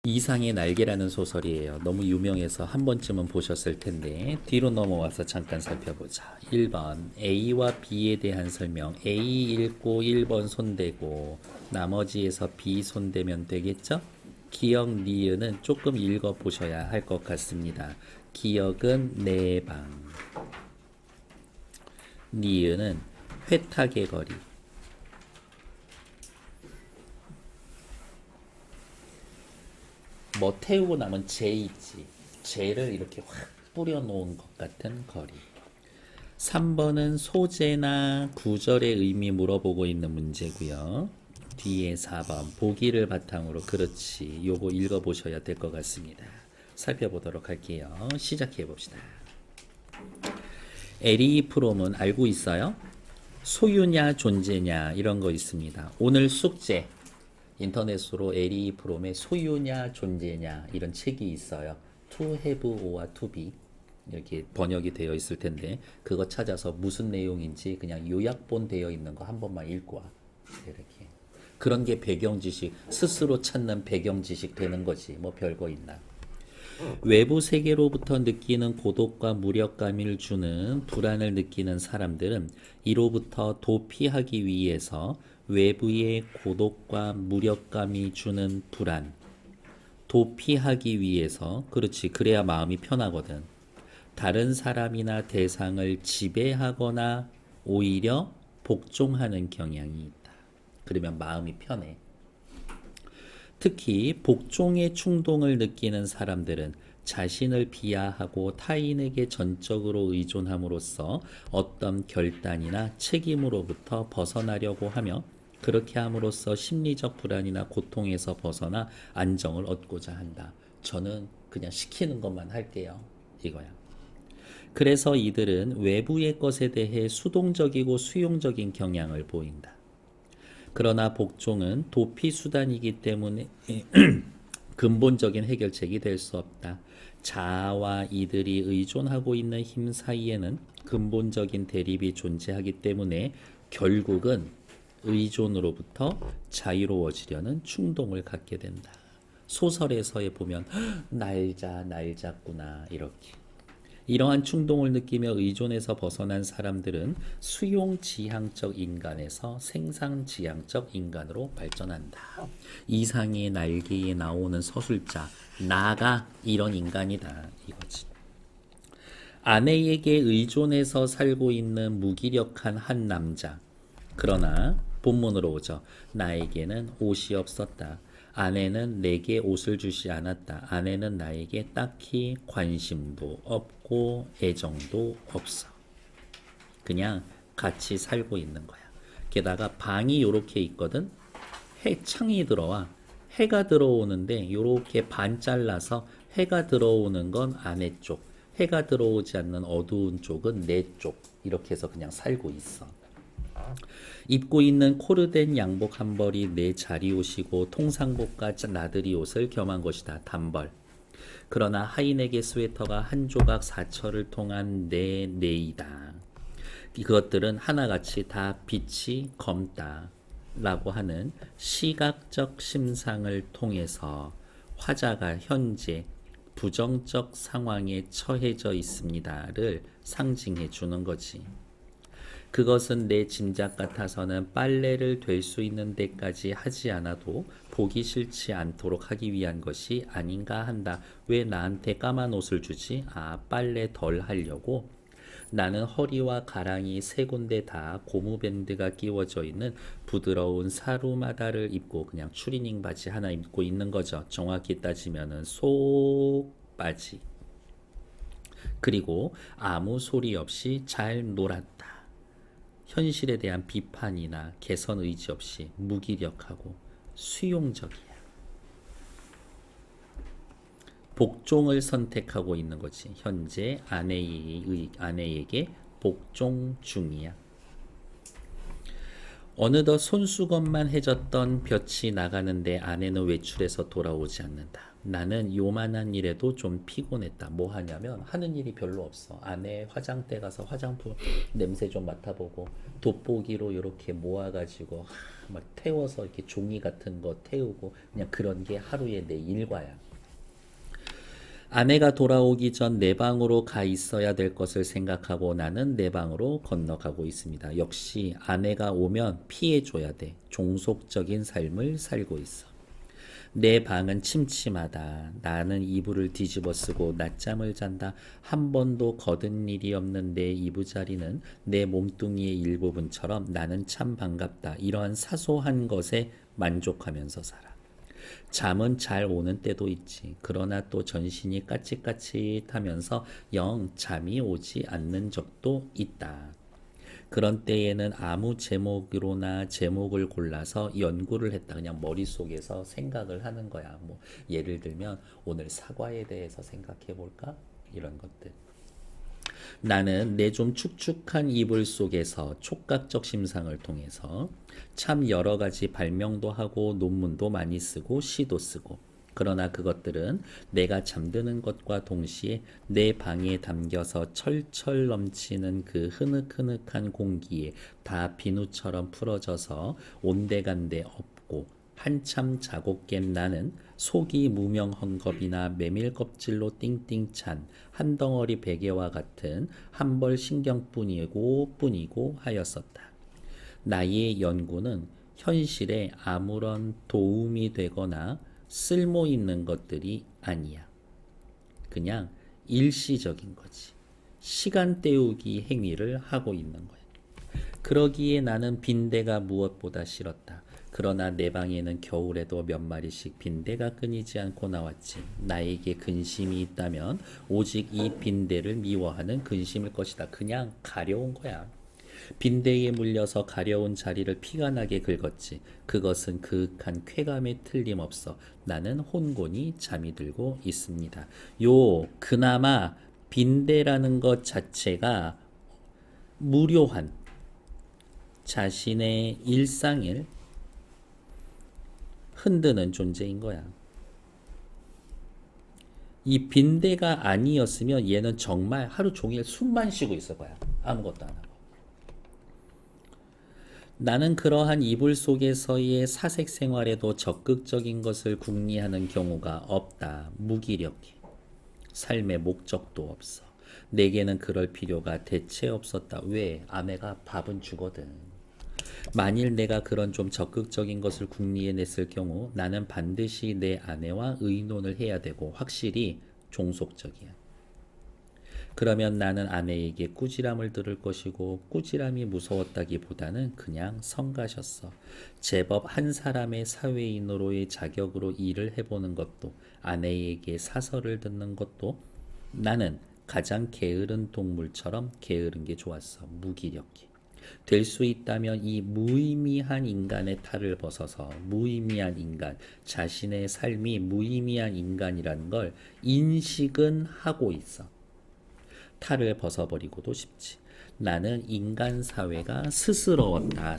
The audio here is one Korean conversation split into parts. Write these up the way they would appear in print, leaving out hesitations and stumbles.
이상의 날개라는 소설이에요. 너무 유명해서 한 번쯤은 보셨을 텐데 뒤로 넘어와서 잠깐 살펴보자. 1번 A와 B에 대한 설명. A 읽고 1번 손대고 나머지에서 B 손대면 되겠죠? 기억 니은은 조금 읽어보셔야 할 것 같습니다. 기억은 내 방, 니은은 회탁의 거리. 뭐 태우고 나면 재 있지. 재를 이렇게 확 뿌려놓은 것 같은 거리. 3번은 소재나 구절의 의미 물어보고 있는 문제고요. 뒤에 4번 보기를 바탕으로 그렇지. 요거 읽어보셔야 될 것 같습니다. 살펴보도록 할게요. 시작해 봅시다. 에리 프롬은 알고 있어요? 소유냐 존재냐 이런 거 있습니다. 오늘 숙제 인터넷으로 에리 프롬의 소유냐 존재냐 이런 책이 있어요. To have O와 to be 이렇게 번역이 되어 있을 텐데 그거 찾아서 무슨 내용인지 그냥 요약본 되어 있는 거 한 번만 읽고 와. 이렇게 그런 게 배경 지식, 스스로 찾는 배경 지식 되는 거지. 뭐 별거 있나. 외부 세계로부터 느끼는 고독과 무력감을 주는 불안을 느끼는 사람들은 이로부터 도피하기 위해서 외부의 고독과 무력감이 주는 불안, 도피하기 위해서, 그렇지, 그래야 마음이 편하거든. 다른 사람이나 대상을 지배하거나 오히려 복종하는 경향이 있다. 그러면 마음이 편해. 특히 복종의 충동을 느끼는 사람들은 자신을 비하하고 타인에게 전적으로 의존함으로써 어떤 결단이나 책임으로부터 벗어나려고 하며 그렇게 함으로써 심리적 불안이나 고통에서 벗어나 안정을 얻고자 한다. 저는 그냥 시키는 것만 할게요. 이거야. 그래서 이들은 외부의 것에 대해 수동적이고 수용적인 경향을 보인다. 그러나 복종은 도피 수단이기 때문에 근본적인 해결책이 될 수 없다. 자아와 이들이 의존하고 있는 힘 사이에는 근본적인 대립이 존재하기 때문에 결국은 의존으로부터 자유로워지려는 충동을 갖게 된다. 소설에서에 보면 날자구나 이렇게. 이러한 충동을 느끼며 의존에서 벗어난 사람들은 수용지향적 인간에서 생산지향적 인간으로 발전한다. 이상의 날개에 나오는 서술자 나가 이런 인간이다 이거지. 아내에게 의존해서 살고 있는 무기력한 한 남자. 그러나 본문으로 오죠. 나에게는 옷이 없었다. 아내는 내게 옷을 주지 않았다. 아내는 나에게 딱히 관심도 없고 애정도 없어. 그냥 같이 살고 있는 거야. 게다가 방이 요렇게 있거든. 창이 들어와. 해가 들어오는데 요렇게 반 잘라서 해가 들어오는 건 아내 쪽, 해가 들어오지 않는 어두운 쪽은 내 쪽. 이렇게 해서 그냥 살고 있어. 입고 있는 코르덴 양복 한 벌이 내 자리옷이고 통상복과 나들이 옷을 겸한 것이다. 단벌. 그러나 하인에게 스웨터가 한 조각 사철을 통한 내 내이다. 그것들은 하나같이 다 빛이 검다 라고 하는 시각적 심상을 통해서 화자가 현재 부정적 상황에 처해져 있습니다를 상징해 주는 거지. 그것은 내 짐작 같아서는 빨래를 될 수 있는 데까지 하지 않아도 보기 싫지 않도록 하기 위한 것이 아닌가 한다. 왜 나한테 까만 옷을 주지? 빨래 덜 하려고? 나는 허리와 가랑이 세 군데 다 고무밴드가 끼워져 있는 부드러운 사루마다를 입고 그냥 추리닝 바지 하나 입고 있는 거죠. 정확히 따지면은 속바지. 그리고 아무 소리 없이 잘 놀았다. 현실에 대한 비판이나 개선 의지 없이 무기력하고 수용적이야. 복종을 선택하고 있는 거지. 현재 아내에게 복종 중이야. 어느덧 손수건만 해졌던 볕이 나가는데 아내는 외출해서 돌아오지 않는다. 나는 요만한 일에도 좀 피곤했다. 뭐 하냐면 하는 일이 별로 없어. 아내 화장대 가서 화장품 냄새 좀 맡아보고 돋보기로 이렇게 모아가지고 막 태워서 이렇게 종이 같은 거 태우고 그냥 그런 게 하루의 내 일과야. 아내가 돌아오기 전 내 방으로 가 있어야 될 것을 생각하고 나는 내 방으로 건너가고 있습니다. 역시 아내가 오면 피해줘야 돼. 종속적인 삶을 살고 있어. 내 방은 침침하다. 나는 이불을 뒤집어 쓰고 낮잠을 잔다. 한 번도 거든 일이 없는 내 이부자리는 내 몸뚱이의 일부분처럼 나는 참 반갑다. 이러한 사소한 것에 만족하면서 살아. 잠은 잘 오는 때도 있지. 그러나 또 전신이 까릿까릿하면서 영 잠이 오지 않는 적도 있다. 그런 때에는 아무 제목으로나 제목을 골라서 연구를 했다. 그냥 머릿속에서 생각을 하는 거야. 뭐 예를 들면 오늘 사과에 대해서 생각해 볼까? 이런 것들. 나는 내 좀 축축한 이불 속에서 촉각적 심상을 통해서 참 여러 가지 발명도 하고 논문도 많이 쓰고 시도 쓰고 그러나 그것들은 내가 잠드는 것과 동시에 내 방에 담겨서 철철 넘치는 그 흐느흐느한 공기에 다 비누처럼 풀어져서 온데간데 없고 한참 자고 깬 나는 속이 무명 헝겊이나 메밀 껍질로 띵띵 찬 한 덩어리 베개와 같은 한 벌 신경뿐이고 하였었다. 나의 연구는 현실에 아무런 도움이 되거나 쓸모 있는 것들이 아니야. 그냥 일시적인 거지. 시간 때우기 행위를 하고 있는 거야. 그러기에 나는 빈대가 무엇보다 싫었다. 그러나 내 방에는 겨울에도 몇 마리씩 빈대가 끊이지 않고 나왔지. 나에게 근심이 있다면 오직 이 빈대를 미워하는 근심일 것이다. 그냥 가려운 거야. 빈대에 물려서 가려운 자리를 피가 나게 긁었지. 그것은 그윽한 쾌감에 틀림없어. 나는 혼곤히 잠이 들고 있습니다. 그나마 빈대라는 것 자체가 무료한 자신의 일상을 흔드는 존재인 거야. 이 빈대가 아니었으면 얘는 정말 하루 종일 숨만 쉬고 있을 거야. 아무것도 안 하고. 나는 그러한 이불 속에서의 사색 생활에도 적극적인 것을 궁리하는 경우가 없다. 무기력해. 삶의 목적도 없어. 내게는 그럴 필요가 대체 없었다. 왜? 아내가 밥은 주거든. 만일 내가 그런 좀 적극적인 것을 궁리해냈을 경우 나는 반드시 내 아내와 의논을 해야 되고 확실히 종속적이야. 그러면 나는 아내에게 꾸지람을 들을 것이고 꾸지람이 무서웠다기보다는 그냥 성가셨어. 제법 한 사람의 사회인으로의 자격으로 일을 해보는 것도 아내에게 사설을 듣는 것도 나는 가장 게으른 동물처럼 게으른 게 좋았어. 무기력해. 될 수 있다면 이 무의미한 인간의 탈을 벗어서 무의미한 인간, 자신의 삶이 무의미한 인간이라는 걸 인식은 하고 있어. 탈을 벗어버리고도 싶지. 나는 인간 사회가 스스러웠다,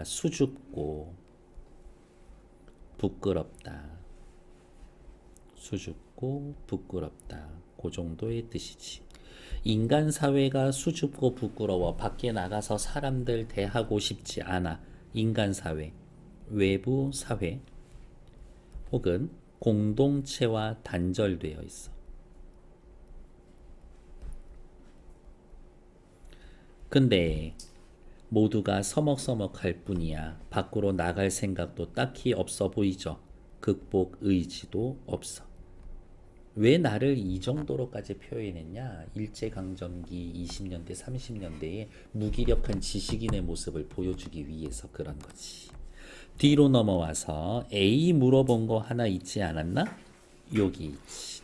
수줍고 부끄럽다. 수줍고 부끄럽다. 그 정도의 뜻이지. 인간 사회가 수줍고 부끄러워 밖에 나가서 사람들 대하고 싶지 않아. 인간 사회, 외부 사회 혹은 공동체와 단절되어 있어. 근데 모두가 서먹서먹할 뿐이야. 밖으로 나갈 생각도 딱히 없어 보이죠. 극복 의지도 없어. 왜 나를 이 정도로까지 표현했냐? 일제강점기 20년대, 30년대에 무기력한 지식인의 모습을 보여주기 위해서 그런 거지. 뒤로 넘어와서 A 물어본 거 하나 있지 않았나? 여기 있지.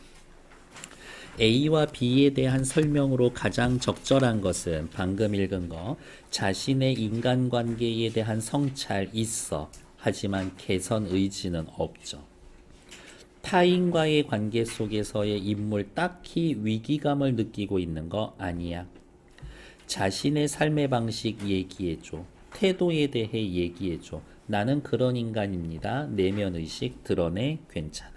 A와 B에 대한 설명으로 가장 적절한 것은 방금 읽은 거 자신의 인간관계에 대한 성찰 있어. 하지만 개선 의지는 없죠. 타인과의 관계 속에서의 인물 딱히 위기감을 느끼고 있는 거 아니야. 자신의 삶의 방식 얘기해줘. 태도에 대해 얘기해줘. 나는 그런 인간입니다. 내면의식 드러내 괜찮아.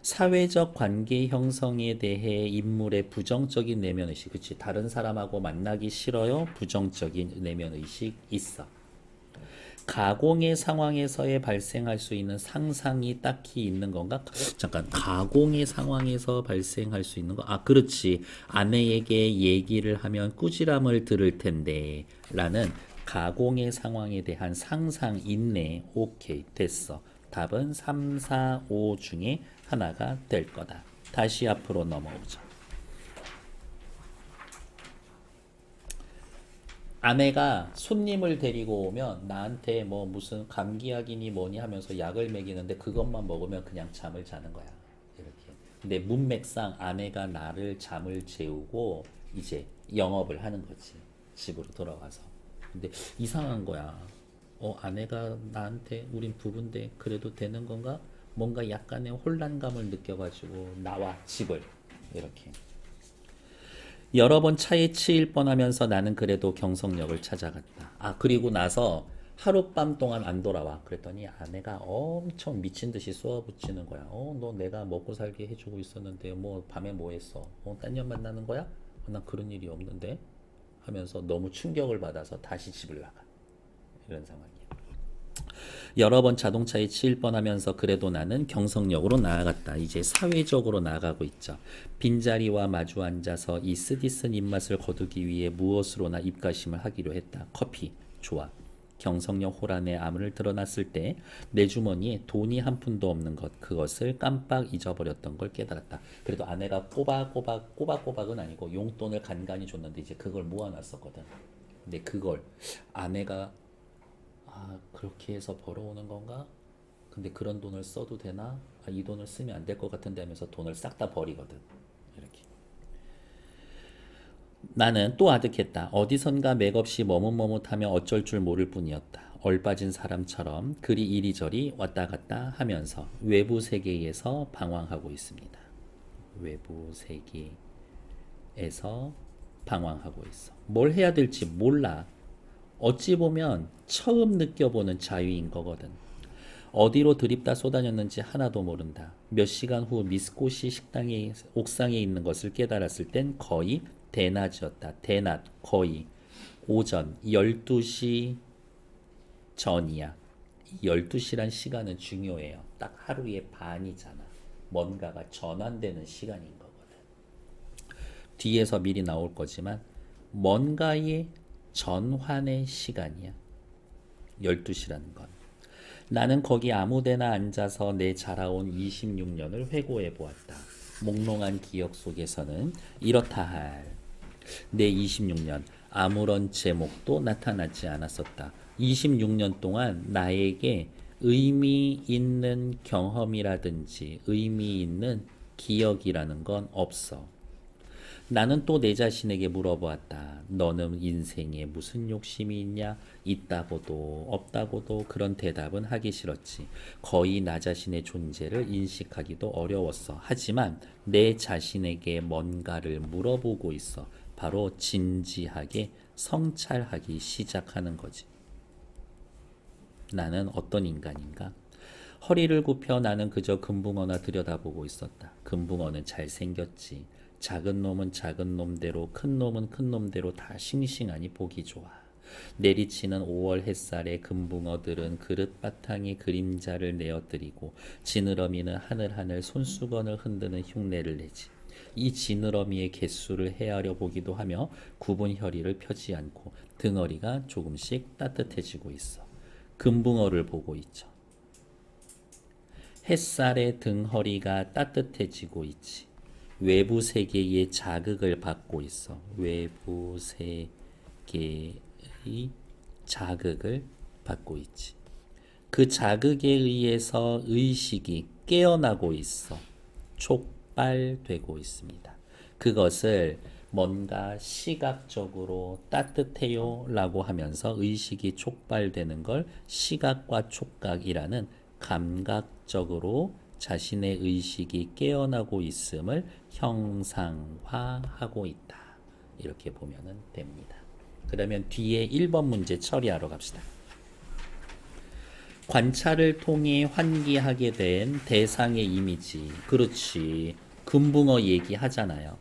사회적 관계 형성에 대해 인물의 부정적인 내면 의식, 그치? 다른 사람하고 만나기 싫어요. 부정적인 내면 의식 있어. 가공의 상황에서의 발생할 수 있는 상상이 딱히 있는 건가? 잠깐, 가공의 상황에서 발생할 수 있는 거? 아, 그렇지. 아내에게 얘기를 하면 꾸지람을 들을 텐데 라는 가공의 상황에 대한 상상 있네. 오케이, 됐어. 답은 3, 4, 5 중에 하나가 될 거다. 다시 앞으로 넘어오죠. 아내가 손님을 데리고 오면 나한테 뭐 무슨 감기약이니 뭐니 하면서 약을 먹이는데 그것만 먹으면 그냥 잠을 자는 거야. 이렇게. 근데 문맥상 아내가 나를 잠을 재우고 이제 영업을 하는 거지. 집으로 돌아와서. 근데 이상한 거야. 아내가 나한테 우린 부부인데 그래도 되는 건가? 뭔가 약간의 혼란감을 느껴가지고 나와 집을 이렇게. 여러 번 차에 치일 뻔하면서 나는 그래도 경성역을 찾아갔다. 아, 그리고 나서 하룻밤 동안 안 돌아와. 그랬더니 아내가 엄청 미친 듯이 쏘아붙이는 거야. 너 내가 먹고 살게 해주고 있었는데 뭐 밤에 뭐 했어? 딴 년 만나는 거야? 난 그런 일이 없는데? 하면서 너무 충격을 받아서 다시 집을 나가. 이런 상황이야. 여러 번 자동차에 치일 뻔하면서 그래도 나는 경성역으로 나아갔다. 이제 사회적으로 나아가고 있죠. 빈자리와 마주 앉아서 이 쓰디쓴 입맛을 거두기 위해 무엇으로나 입가심을 하기로 했다. 커피. 좋아. 경성역 호란에 아문을 드러났을 때 내 주머니에 돈이 한 푼도 없는 것, 그것을 깜빡 잊어버렸던 걸 깨달았다. 그래도 아내가 꼬박꼬박은 아니고 용돈을 간간히 줬는데 이제 그걸 모아놨었거든. 근데 그걸 아내가 그렇게 해서 벌어오는 건가? 근데 그런 돈을 써도 되나? 이 돈을 쓰면 안 될 것 같은데 하면서 돈을 싹 다 버리거든. 이렇게. 나는 또 아득했다. 어디선가 맥없이 머뭇머뭇하며 어쩔 줄 모를 뿐이었다. 얼빠진 사람처럼 그리 이리저리 왔다 갔다 하면서 외부 세계에서 방황하고 있습니다. 외부 세계에서 방황하고 있어. 뭘 해야 될지 몰라. 어찌 보면 처음 느껴보는 자유인 거거든. 어디로 드립다 쏟아졌는지 하나도 모른다. 몇 시간 후 미스코시 식당의 옥상에 있는 것을 깨달았을 땐 거의 대낮이었다. 대낮 거의 오전 12시 전이야. 12시란 시간은 중요해요. 딱 하루의 반이잖아. 뭔가가 전환되는 시간인 거거든. 뒤에서 미리 나올 거지만 뭔가의 전환의 시간이야. 12시라는 건. 나는 거기 아무데나 앉아서 내 자라온 26년을 회고해 보았다. 몽롱한 기억 속에서는 이렇다 할 내 26년 아무런 제목도 나타나지 않았었다. 26년 동안 나에게 의미 있는 경험이라든지 의미 있는 기억이라는 건 없어. 나는 또 내 자신에게 물어보았다. 너는 인생에 무슨 욕심이 있냐? 있다고도 없다고도 그런 대답은 하기 싫었지. 거의 나 자신의 존재를 인식하기도 어려웠어. 하지만 내 자신에게 뭔가를 물어보고 있어. 바로 진지하게 성찰하기 시작하는 거지. 나는 어떤 인간인가? 허리를 굽혀 나는 그저 금붕어나 들여다보고 있었다. 금붕어는 잘생겼지. 작은 놈은 작은 놈대로, 큰 놈은 큰 놈대로 다 싱싱하니 보기 좋아. 내리치는 5월 햇살에 금붕어들은 그릇바탕에 그림자를 내어뜨리고 지느러미는 하늘하늘 손수건을 흔드는 흉내를 내지. 이 지느러미의 개수를 헤아려 보기도 하며 굽은 혀리를 펴지 않고 등어리가 조금씩 따뜻해지고 있어. 금붕어를 보고 있죠. 햇살에 등허리가 따뜻해지고 있지. 외부 세계의 자극을 받고 있어. 외부 세계의 자극을 받고 있지. 그 자극에 의해서 의식이 깨어나고 있어. 촉발되고 있습니다. 그것을 뭔가 시각적으로 따뜻해요 라고 하면서 의식이 촉발되는 걸 시각과 촉각이라는 감각적으로 자신의 의식이 깨어나고 있음을 형상화하고 있다. 이렇게 보면 됩니다. 그러면 뒤에 1번 문제 처리하러 갑시다. 관찰을 통해 환기하게 된 대상의 이미지. 그렇지. 금붕어 얘기하잖아요.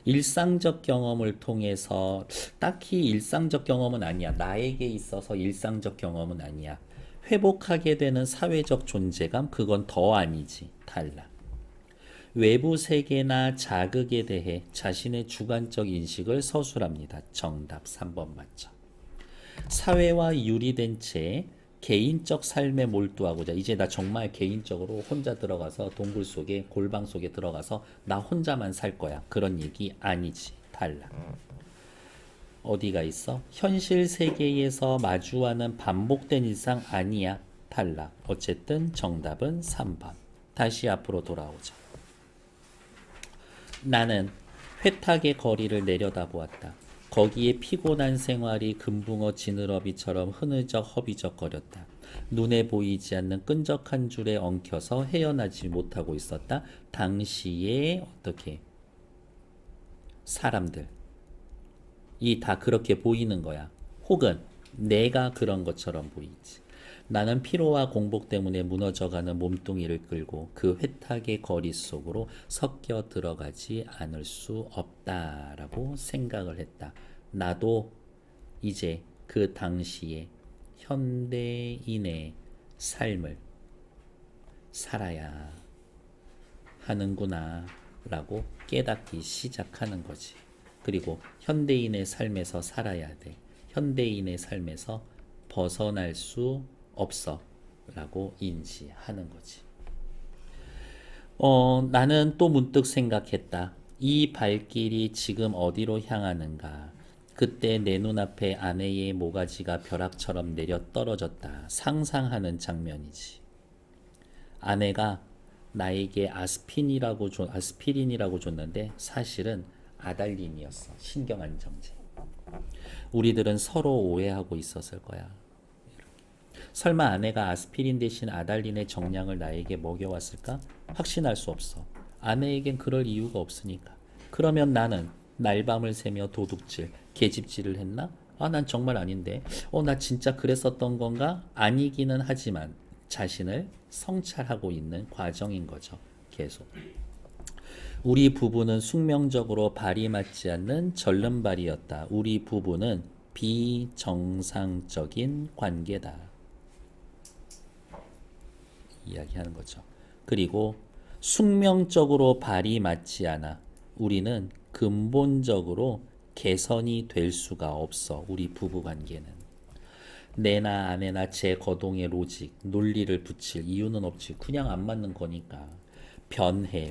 일상적 경험을 통해서 딱히 일상적 경험은 아니야. 나에게 있어서 일상적 경험은 아니야. 회복하게 되는 사회적 존재감, 그건 더 아니지. 달라. 외부 세계나 자극에 대해 자신의 주관적 인식을 서술합니다. 정답 3번 맞죠. 사회와 유리된 채 개인적 삶에 몰두하고자, 이제 나 정말 개인적으로 혼자 들어가서 동굴 속에, 골방 속에 들어가서 나 혼자만 살 거야, 그런 얘기 아니지. 달라. 어디가 있어? 현실 세계에서 마주하는 반복된 일상 아니야. 달라. 어쨌든 정답은 3번. 다시 앞으로 돌아오자. 나는 회탁의 거리를 내려다보았다. 거기에 피곤한 생활이 금붕어 지느러미처럼 흐느적 허비적거렸다. 눈에 보이지 않는 끈적한 줄에 엉켜서 헤어나지 못하고 있었다. 당시에 어떻게 사람들 이 다 그렇게 보이는 거야. 혹은 내가 그런 것처럼 보이지. 나는 피로와 공복 때문에 무너져가는 몸뚱이를 끌고 그 회탁의 거리 속으로 섞여 들어가지 않을 수 없다라고 생각을 했다. 나도 이제 그 당시에 현대인의 삶을 살아야 하는구나 라고 깨닫기 시작하는 거지. 그리고 현대인의 삶에서 살아야 돼. 현대인의 삶에서 벗어날 수 없어 라고 인지하는 거지. 나는 또 문득 생각했다. 이 발길이 지금 어디로 향하는가. 그때 내 눈앞에 아내의 모가지가 벼락처럼 내려 떨어졌다. 상상하는 장면이지. 아내가 나에게 아스피린이라고 줬는데 사실은 아달린이었어. 신경안정제. 우리들은 서로 오해하고 있었을 거야. 설마 아내가 아스피린 대신 아달린의 정량을 나에게 먹여왔을까? 확신할 수 없어. 아내에겐 그럴 이유가 없으니까. 그러면 나는 날밤을 새며 도둑질, 계집질을 했나? 난 정말 아닌데. 나 진짜 그랬었던 건가? 아니기는 하지만 자신을 성찰하고 있는 과정인 거죠. 계속. 우리 부부는 숙명적으로 발이 맞지 않는 절름발이었다. 우리 부부는 비정상적인 관계다. 이야기하는 거죠. 그리고 숙명적으로 발이 맞지 않아. 우리는 근본적으로 개선이 될 수가 없어. 우리 부부 관계는. 내나 아내나 제 거동의 로직, 논리를 붙일 이유는 없지. 그냥 안 맞는 거니까.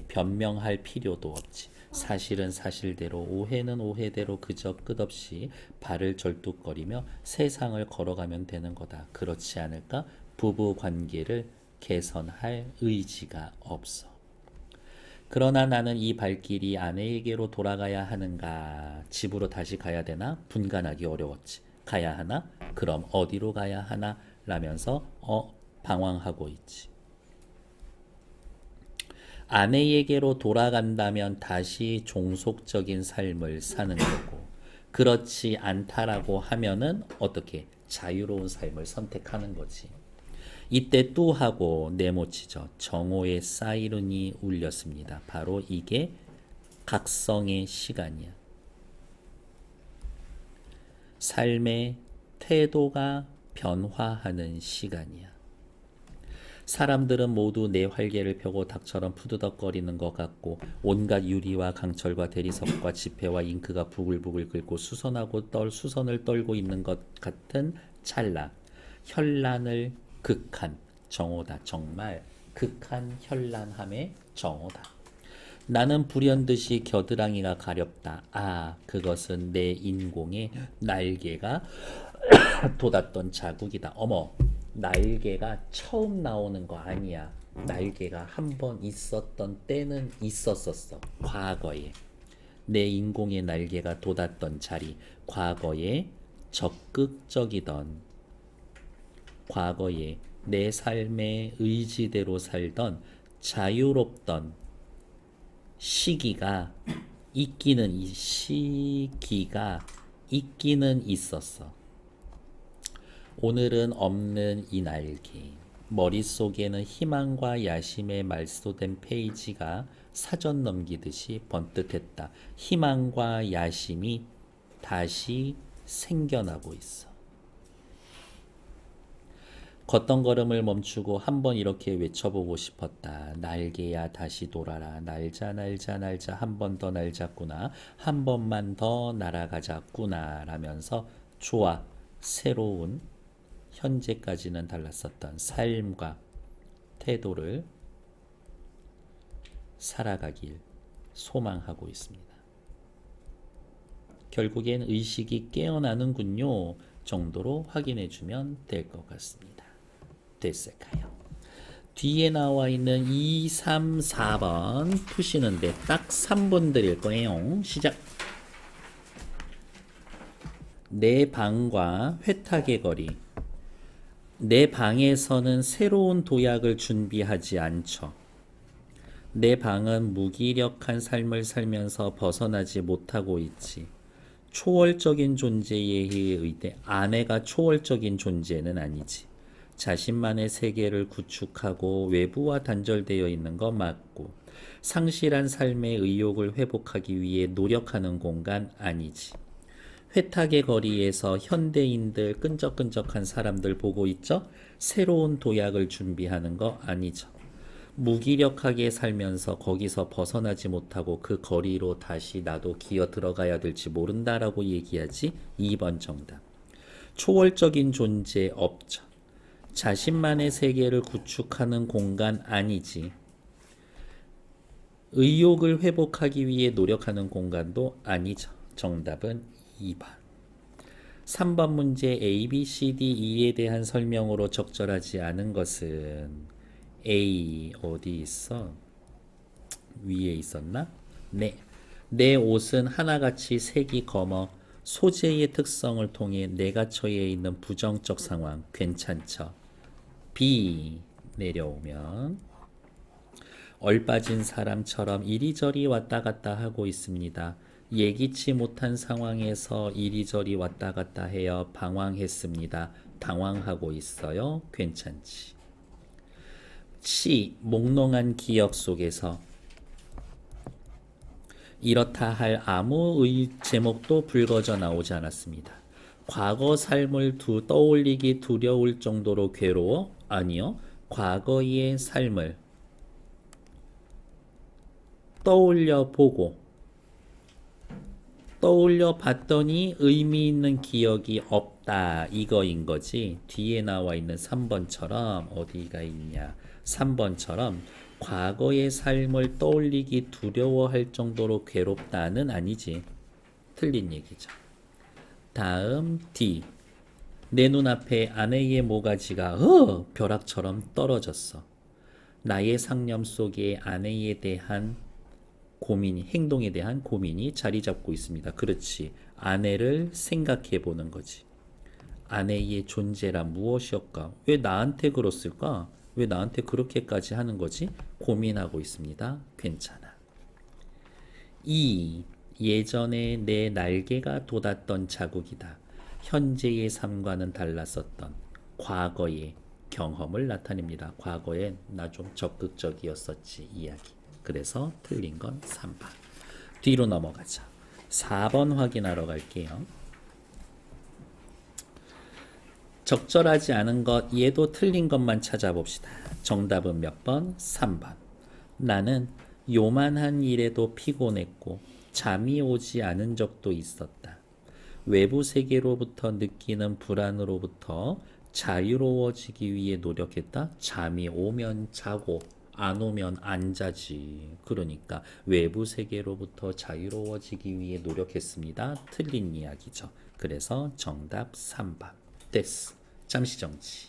변명할 필요도 없지. 사실은 사실대로, 오해는 오해대로 그저 끝없이 발을 절뚝거리며 세상을 걸어가면 되는 거다. 그렇지 않을까? 부부 관계를 개선할 의지가 없어. 그러나 나는 이 발길이 아내에게로 돌아가야 하는가? 집으로 다시 가야 되나? 분간하기 어려웠지. 가야 하나? 그럼 어디로 가야 하나? 라면서 방황하고 있지. 아내에게로 돌아간다면 다시 종속적인 삶을 사는 거고, 그렇지 않다라고 하면은 어떻게 자유로운 삶을 선택하는 거지. 이때 뚜하고 네모치죠. 정오의 사이렌이 울렸습니다. 바로 이게 각성의 시간이야. 삶의 태도가 변화하는 시간이야. 사람들은 모두 내 활개를 펴고 닭처럼 푸드덕거리는 것 같고 온갖 유리와 강철과 대리석과 지폐와 잉크가 부글부글 끓고 수선을 떨고 있는 것 같은 찰나. 현란을 극한 정오다. 정말 극한 현란함의 정오다. 나는 불현듯이 겨드랑이가 가렵다. 그것은 내 인공의 날개가 돋았던 자국이다. 어머, 날개가 처음 나오는 거 아니야. 날개가 한 번 있었던 때는 있었었어. 과거에. 내 인공의 날개가 돋았던 자리. 과거에 적극적이던, 과거에 내 삶의 의지대로 살던 자유롭던 시기가 있기는 있었어. 오늘은 없는 이 날개. 머릿속에는 희망과 야심에 말소된 페이지가 사전 넘기듯이 번뜩했다. 희망과 야심이 다시 생겨나고 있어. 걷던 걸음을 멈추고 한번 이렇게 외쳐보고 싶었다. 날개야 다시 돌아라. 날자 날자 날자 한 번 더 날자꾸나. 한 번만 더 날아가자꾸나 라면서 좋아 새로운 현재까지는 달랐었던 삶과 태도를 살아가길 소망하고 있습니다. 결국엔 의식이 깨어나는군요 정도로 확인해주면 될 것 같습니다. 됐을까요? 뒤에 나와 있는 2, 3, 4번 푸시는데 딱 3분 드릴 거예요. 시작! 내 방과 회탁의 거리. 내 방에서는 새로운 도약을 준비하지 않죠. 내 방은 무기력한 삶을 살면서 벗어나지 못하고 있지. 초월적인 존재에 의해 아내가 초월적인 존재는 아니지. 자신만의 세계를 구축하고 외부와 단절되어 있는 거 맞고 상실한 삶의 의욕을 회복하기 위해 노력하는 공간 아니지. 회탁의 거리에서 현대인들 끈적끈적한 사람들 보고 있죠? 새로운 도약을 준비하는 거 아니죠. 무기력하게 살면서 거기서 벗어나지 못하고 그 거리로 다시 나도 기어 들어가야 될지 모른다라고 얘기하지. 2번 정답. 초월적인 존재 없죠. 자신만의 세계를 구축하는 공간 아니지. 의욕을 회복하기 위해 노력하는 공간도 아니죠. 정답은 2번. 3번 문제 A, B, C, D, E에 대한 설명으로 적절하지 않은 것은 A 어디 있어? 위에 있었나? 네. 내 옷은 하나같이 색이 검어. 소재의 특성을 통해 내가 처해 있는 부정적 상황 괜찮죠? B 내려오면 얼빠진 사람처럼 이리저리 왔다 갔다 하고 있습니다. 예기치 못한 상황에서 이리저리 왔다 갔다 해요. 방황했습니다. 당황하고 있어요. 괜찮지. C. 몽롱한 기억 속에서 이렇다 할 아무 제목도 불거져 나오지 않았습니다. 과거 삶을 떠올리기 두려울 정도로 괴로워? 아니요. 과거의 삶을 떠올려 봤더니 의미 있는 기억이 없다. 이거인 거지. 뒤에 나와 있는 3번처럼 어디가 있냐. 3번처럼 과거의 삶을 떠올리기 두려워할 정도로 괴롭다는 아니지. 틀린 얘기죠. 다음 D. 내 눈앞에 아내의 모가지가 벼락처럼 떨어졌어. 나의 상념 속에 아내에 대한 행동에 대한 고민이 자리 잡고 있습니다. 그렇지. 아내를 생각해 보는 거지. 아내의 존재란 무엇이었까? 왜 나한테 그랬을까? 왜 나한테 그렇게까지 하는 거지? 고민하고 있습니다. 괜찮아. 2. 예전에 내 날개가 돋았던 자국이다. 현재의 삶과는 달랐었던 과거의 경험을 나타냅니다. 과거에 나 좀 적극적이었었지 이야기. 그래서 틀린 건 3번. 뒤로 넘어가자. 4번 확인하러 갈게요. 적절하지 않은 것, 얘도 틀린 것만 찾아봅시다. 정답은 몇 번? 3번. 나는 요만한 일에도 피곤했고 잠이 오지 않은 적도 있었다. 외부 세계로부터 느끼는 불안으로부터 자유로워지기 위해 노력했다. 잠이 오면 자고 안 오면 안 자지. 그러니까 외부 세계로부터 자유로워지기 위해 노력했습니다. 틀린 이야기죠. 그래서 정답 3번. 됐어. 잠시 정지.